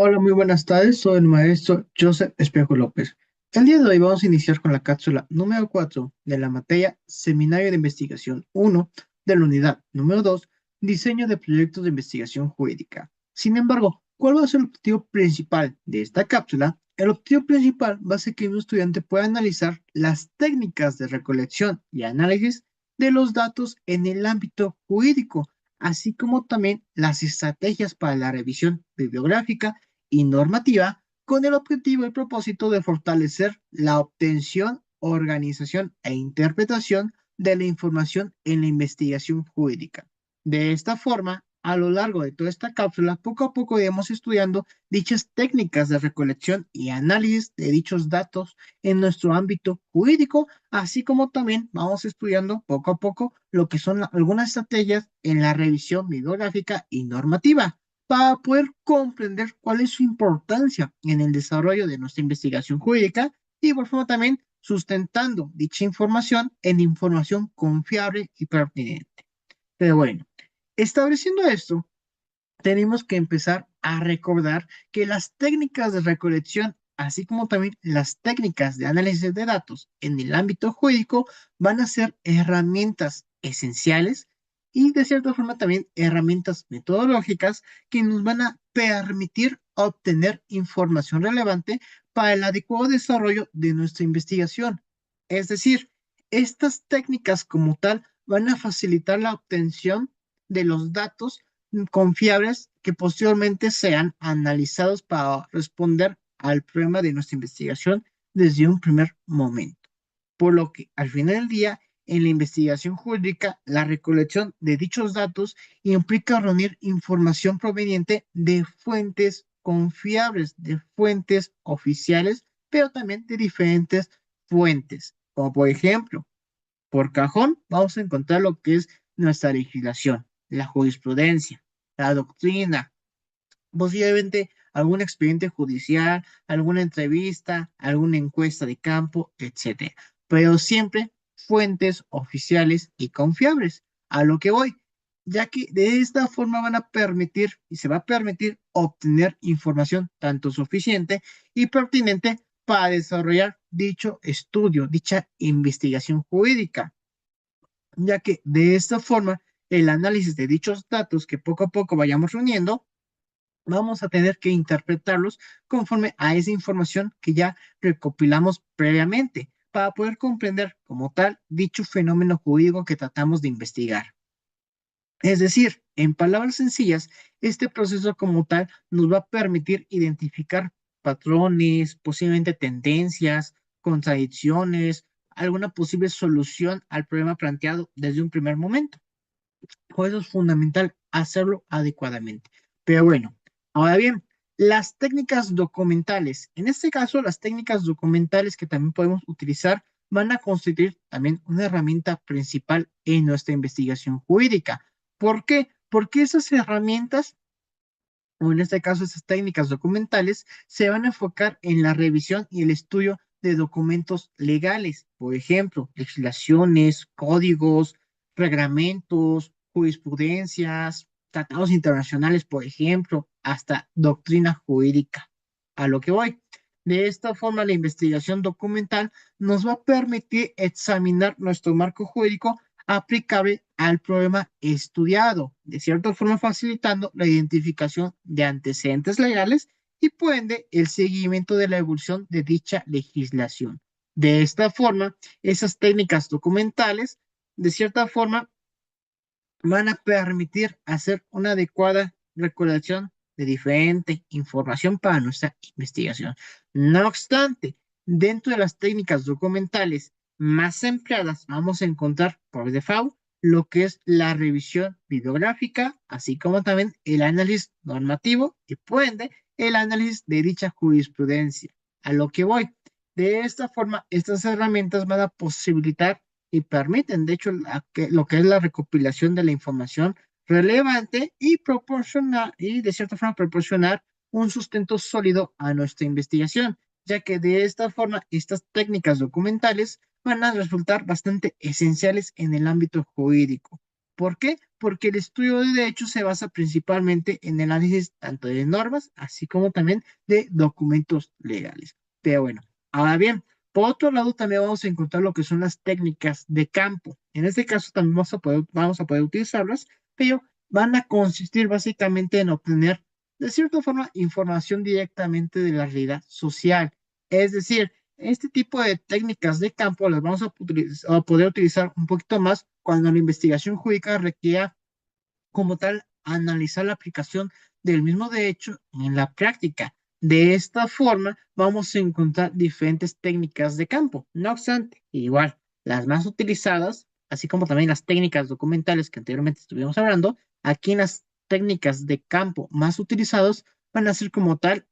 Hola, muy buenas tardes. Soy el maestro Joseph Espejo López. El día de hoy vamos a iniciar con la cápsula número 4 de la materia Seminario de Investigación 1 de la unidad número 2, Diseño de Proyectos de Investigación Jurídica. Sin embargo, ¿cuál va a ser el objetivo principal de esta cápsula? El objetivo principal va a ser que un estudiante pueda analizar las técnicas de recolección y análisis de los datos en el ámbito jurídico, así como también las estrategias para la revisión bibliográfica y normativa con el objetivo y propósito de fortalecer la obtención, organización e interpretación de la información en la investigación jurídica. De esta forma, a lo largo de toda esta cápsula, poco a poco iremos estudiando dichas técnicas de recolección y análisis de dichos datos en nuestro ámbito jurídico, así como también vamos estudiando poco a poco lo que son algunas estrategias en la revisión bibliográfica y normativa para poder comprender cuál es su importancia en el desarrollo de nuestra investigación jurídica y por forma también sustentando dicha información en información confiable y pertinente. Pero bueno, estableciendo esto, tenemos que empezar a recordar que las técnicas de recolección, así como también las técnicas de análisis de datos en el ámbito jurídico, van a ser herramientas esenciales y de cierta forma también herramientas metodológicas que nos van a permitir obtener información relevante para el adecuado desarrollo de nuestra investigación. Es decir, estas técnicas como tal van a facilitar la obtención de los datos confiables que posteriormente sean analizados para responder al problema de nuestra investigación desde un primer momento. Por lo que al final del día, en la investigación jurídica, la recolección de dichos datos implica reunir información proveniente de fuentes confiables, de fuentes oficiales, pero también de diferentes fuentes, como por ejemplo, por cajón, vamos a encontrar lo que es nuestra legislación, la jurisprudencia, la doctrina, posiblemente algún expediente judicial, alguna entrevista, alguna encuesta de campo, etcétera. Pero siempre fuentes oficiales y confiables. A lo que voy, ya que de esta forma van a permitir y se va a permitir obtener información tanto suficiente y pertinente para desarrollar dicho estudio, dicha investigación jurídica, ya que de esta forma el análisis de dichos datos que poco a poco vayamos reuniendo, vamos a tener que interpretarlos conforme a esa información que ya recopilamos previamente para poder comprender como tal dicho fenómeno jurídico que tratamos de investigar. Es decir, en palabras sencillas, este proceso como tal nos va a permitir identificar patrones, posiblemente tendencias, contradicciones, alguna posible solución al problema planteado desde un primer momento. Por eso es fundamental hacerlo adecuadamente. Pero bueno, ahora bien, las técnicas documentales, en este caso las técnicas documentales que también podemos utilizar van a constituir también una herramienta principal en nuestra investigación jurídica. ¿Por qué? Porque esas herramientas, o en este caso esas técnicas documentales, se van a enfocar en la revisión y el estudio de documentos legales, por ejemplo, legislaciones, códigos, reglamentos, jurisprudencias, tratados internacionales, por ejemplo, hasta doctrina jurídica. A lo que voy. De esta forma, la investigación documental nos va a permitir examinar nuestro marco jurídico aplicable al problema estudiado, de cierta forma facilitando la identificación de antecedentes legales y por ende el seguimiento de la evolución de dicha legislación. De esta forma, esas técnicas documentales, de cierta forma, van a permitir hacer una adecuada recolección de diferente información para nuestra investigación. No obstante, dentro de las técnicas documentales más empleadas, vamos a encontrar por default lo que es la revisión bibliográfica, así como también el análisis normativo y por ende el análisis de dicha jurisprudencia. A lo que voy. De esta forma, estas herramientas van a posibilitar y permiten, de hecho, lo que es la recopilación de la información relevante y proporcionar, y de cierta forma proporcionar un sustento sólido a nuestra investigación, ya que de esta forma estas técnicas documentales van a resultar bastante esenciales en el ámbito jurídico. ¿Por qué? porque el estudio de derecho se basa principalmente en el análisis tanto de normas, así como también de documentos legales. Pero bueno, ahora bien, por otro lado también vamos a encontrar lo que son las técnicas de campo. En este caso también vamos a poder utilizarlas, pero van a consistir básicamente en obtener, de cierta forma, información directamente de la realidad social. Es decir, este tipo de técnicas de campo las vamos a poder utilizar un poquito más cuando la investigación jurídica requiera como tal analizar la aplicación del mismo derecho en la práctica. De esta forma vamos a encontrar diferentes técnicas de campo. No obstante, igual, las más utilizadas, así como también las técnicas documentales que anteriormente estuvimos hablando, aquí en las técnicas de campo más utilizadas van a ser como tal,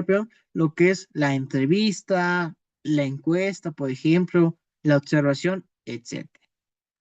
perdón, lo que es la entrevista, la encuesta, por ejemplo, la observación, etc.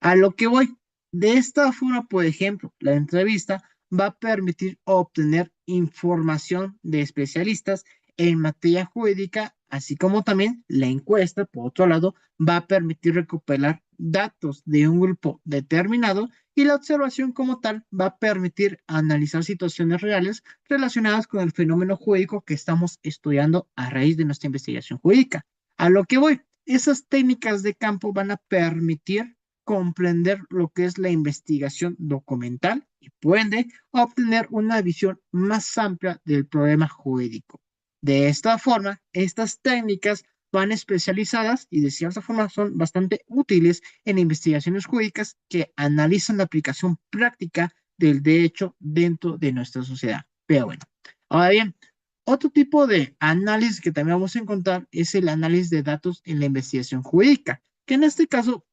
A lo que voy, de esta forma, por ejemplo, la entrevista va a permitir obtener información de especialistas en materia jurídica, así como también la encuesta, por otro lado, va a permitir recopilar datos de un grupo determinado y la observación como tal va a permitir analizar situaciones reales relacionadas con el fenómeno jurídico que estamos estudiando a raíz de nuestra investigación jurídica. A lo que voy, esas técnicas de campo van a permitir comprender lo que es la investigación documental y puede obtener una visión más amplia del problema jurídico. De esta forma, estas técnicas van especializadas y de cierta forma son bastante útiles en investigaciones jurídicas que analizan la aplicación práctica del derecho dentro de nuestra sociedad. Pero bueno, ahora bien, otro tipo de análisis que también vamos a encontrar es el análisis de datos en la investigación jurídica, que en este caso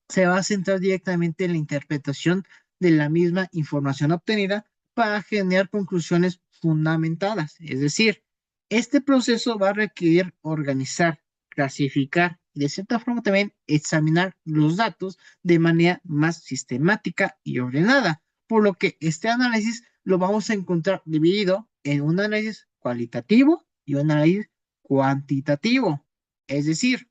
se va a centrar directamente en la interpretación de la misma información obtenida para generar conclusiones fundamentadas. Es decir, este proceso va a requerir organizar, clasificar y de cierta forma también examinar los datos de manera más sistemática y ordenada, por lo que este análisis lo vamos a encontrar dividido en un análisis cualitativo y un análisis cuantitativo. Es decir,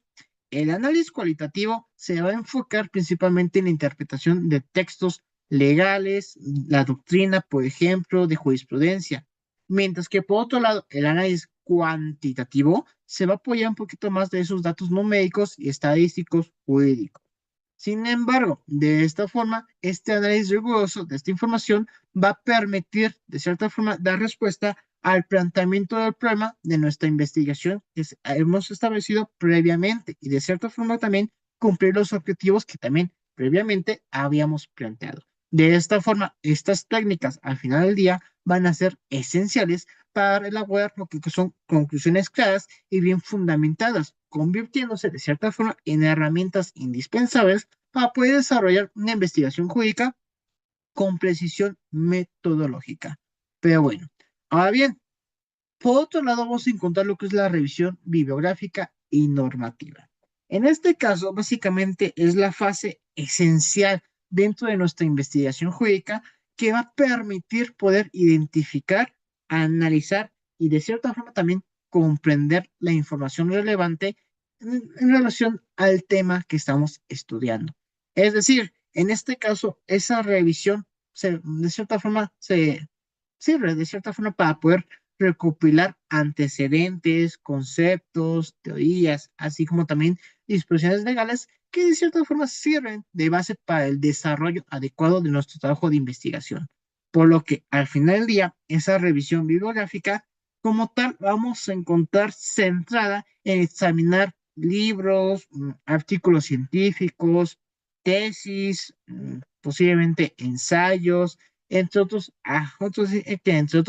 el análisis cualitativo se va a enfocar principalmente en la interpretación de textos legales, la doctrina, por ejemplo, de jurisprudencia, mientras que por otro lado, el análisis cuantitativo se va a apoyar un poquito más de esos datos numéricos y estadísticos jurídicos. Sin embargo, de esta forma, este análisis riguroso de esta información va a permitir, de cierta forma, dar respuesta al planteamiento del problema de nuestra investigación que hemos establecido previamente y de cierta forma también cumplir los objetivos que también previamente habíamos planteado. De esta forma, estas técnicas al final del día van a ser esenciales para elaborar lo que son conclusiones claras y bien fundamentadas, convirtiéndose de cierta forma en herramientas indispensables para poder desarrollar una investigación jurídica con precisión metodológica. Pero bueno, ahora bien, por otro lado vamos a encontrar lo que es la revisión bibliográfica y normativa. En este caso, básicamente es la fase esencial dentro de nuestra investigación jurídica que va a permitir poder identificar, analizar y de cierta forma también comprender la información relevante en relación al tema que estamos estudiando. Es decir, en este caso, esa revisión de cierta forma se sirve de cierta forma para poder recopilar antecedentes, conceptos, teorías, así como también disposiciones legales que de cierta forma sirven de base para el desarrollo adecuado de nuestro trabajo de investigación. Por lo que al final del día, esa revisión bibliográfica como tal vamos a encontrar centrada en examinar libros, artículos científicos, tesis, posiblemente ensayos, entre otros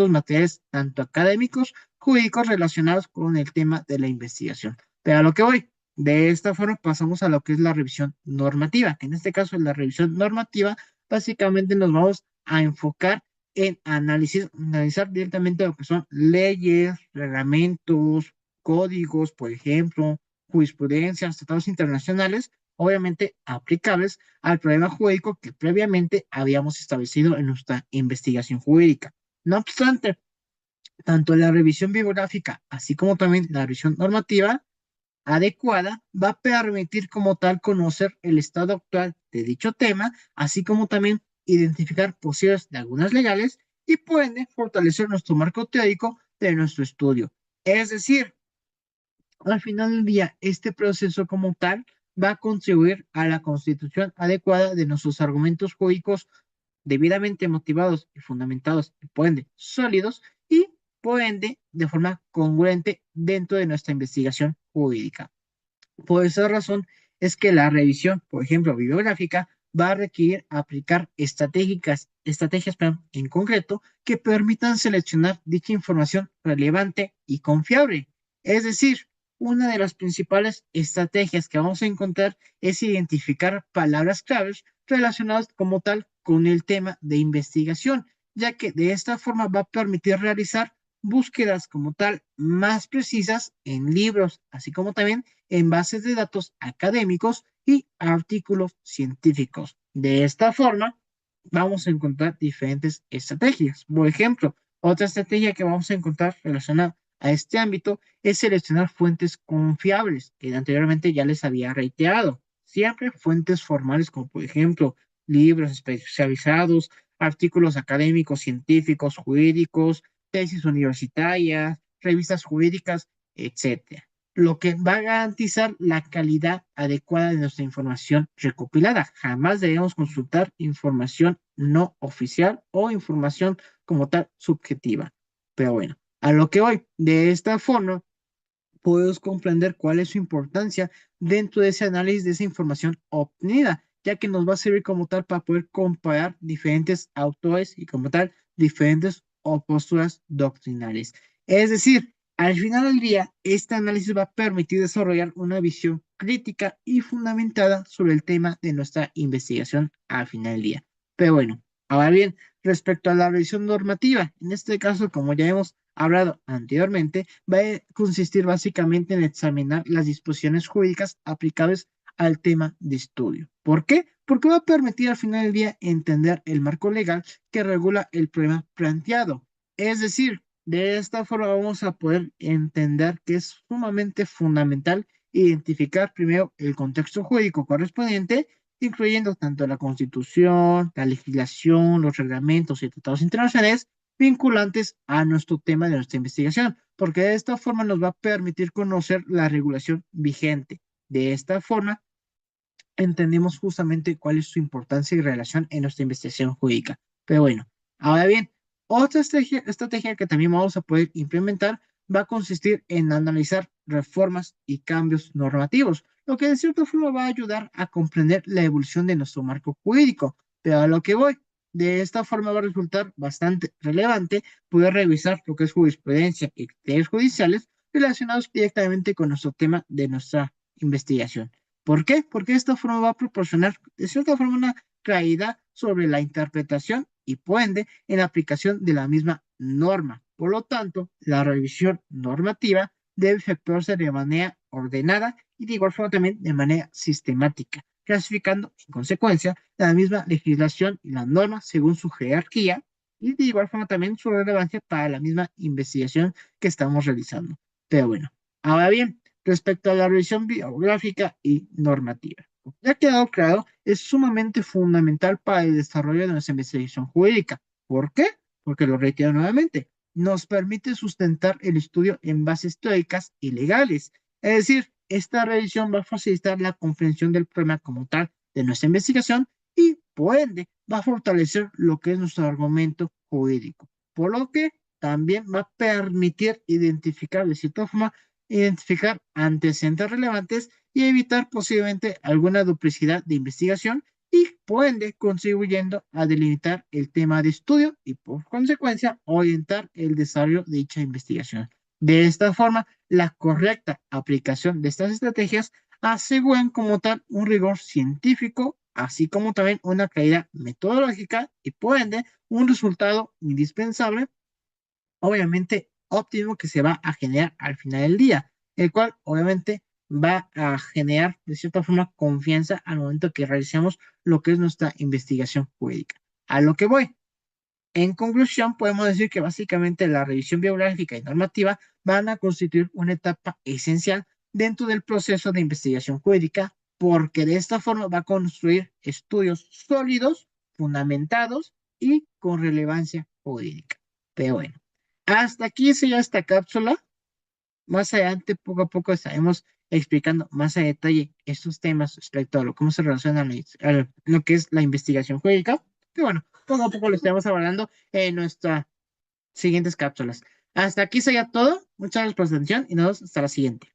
materiales tanto académicos, jurídicos relacionados con el tema de la investigación. Pero a lo que voy, de esta forma pasamos a lo que es la revisión normativa, que en este caso la revisión normativa básicamente nos vamos a enfocar en analizar directamente lo que son leyes, reglamentos, códigos, por ejemplo, jurisprudencias, tratados internacionales, obviamente aplicables al problema jurídico que previamente habíamos establecido en nuestra investigación jurídica. No obstante, tanto la revisión bibliográfica, así como también la revisión normativa, adecuada va a permitir como tal conocer el estado actual de dicho tema, así como también identificar posibles lagunas legales y puede fortalecer nuestro marco teórico de nuestro estudio. Es decir, al final del día, este proceso como tal va a contribuir a la constitución adecuada de nuestros argumentos jurídicos debidamente motivados y fundamentados y por ende sólidos y por ende de forma congruente dentro de nuestra investigación jurídica. Por esa razón es que la revisión, por ejemplo, bibliográfica, va a requerir aplicar estrategias en concreto que permitan seleccionar dicha información relevante y confiable. Es decir, una de las principales estrategias que vamos a encontrar es identificar palabras claves relacionadas como tal con el tema de investigación, ya que de esta forma va a permitir realizar búsquedas como tal más precisas en libros, así como también en bases de datos académicos y artículos científicos. De esta forma, vamos a encontrar diferentes estrategias. Por ejemplo, otra estrategia que vamos a encontrar relacionada a este ámbito es seleccionar fuentes confiables, que anteriormente ya les había reiterado. Siempre fuentes formales, como por ejemplo libros especializados, artículos académicos, científicos, jurídicos, tesis universitarias, revistas jurídicas, etcétera, lo que va a garantizar la calidad adecuada de nuestra información recopilada. Jamás debemos consultar información no oficial o información como tal subjetiva. Pero bueno, a lo que voy, de esta forma podemos comprender cuál es su importancia dentro de ese análisis de esa información obtenida, ya que nos va a servir como tal para poder comparar diferentes autores y como tal diferentes posturas doctrinales. Es decir, al final del día, este análisis va a permitir desarrollar una visión crítica y fundamentada sobre el tema de nuestra investigación al final del día. Pero bueno, ahora bien, respecto a la revisión normativa, en este caso, como ya hemos hablado anteriormente, va a consistir básicamente en examinar las disposiciones jurídicas aplicables al tema de estudio. ¿Por qué? Porque va a permitir al final del día entender el marco legal que regula el problema planteado. Es decir, de esta forma vamos a poder entender que es sumamente fundamental identificar primero el contexto jurídico correspondiente, incluyendo tanto la Constitución, la legislación, los reglamentos y tratados internacionales vinculantes a nuestro tema de nuestra investigación, porque de esta forma nos va a permitir conocer la regulación vigente. De esta forma, entendemos justamente cuál es su importancia y relación en nuestra investigación jurídica. Pero bueno, ahora bien, otra estrategia que también vamos a poder implementar va a consistir en analizar reformas y cambios normativos, lo que de cierta forma va a ayudar a comprender la evolución de nuestro marco jurídico. Pero a lo que voy, de esta forma va a resultar bastante relevante poder revisar lo que es jurisprudencia y criterios judiciales relacionados directamente con nuestro tema de nuestra investigación. ¿Por qué? Porque esta forma va a proporcionar, de cierta forma, una claridad sobre la interpretación y, por ende, en la aplicación de la misma norma. Por lo tanto, la revisión normativa debe efectuarse de manera ordenada y de igual forma también de manera sistemática, clasificando en consecuencia la misma legislación y la norma según su jerarquía y de igual forma también su relevancia para la misma investigación que estamos realizando. Pero bueno, ahora bien, respecto a la revisión biográfica y normativa. Ya ha quedado claro, es sumamente fundamental para el desarrollo de nuestra investigación jurídica. ¿Por qué? Porque lo reitero nuevamente, nos permite sustentar el estudio en bases teóricas y legales. Es decir, esta revisión va a facilitar la comprensión del problema como tal de nuestra investigación y, por ende, va a fortalecer lo que es nuestro argumento jurídico. Por lo que también va a permitir identificar de cierta forma identificar antecedentes relevantes y evitar posiblemente alguna duplicidad de investigación y, por ende, contribuyendo a delimitar el tema de estudio y, por consecuencia, orientar el desarrollo de dicha investigación. De esta forma, la correcta aplicación de estas estrategias aseguran como tal un rigor científico, así como también una calidad metodológica y, por ende, un resultado indispensable obviamente óptimo que se va a generar al final del día, el cual obviamente va a generar de cierta forma confianza al momento que realicemos lo que es nuestra investigación jurídica. A lo que voy. En conclusión, podemos decir que básicamente la revisión biográfica y normativa van a constituir una etapa esencial dentro del proceso de investigación jurídica, porque de esta forma va a construir estudios sólidos, fundamentados y con relevancia jurídica. Pero bueno, hasta aquí sería esta cápsula. Más adelante, poco a poco, estaremos explicando más a detalle estos temas respecto a cómo se relaciona a lo que es la investigación jurídica. Y bueno, poco a poco lo estaremos abordando en nuestras siguientes cápsulas. Hasta aquí sería todo. Muchas gracias por su atención y nos vemos hasta la siguiente.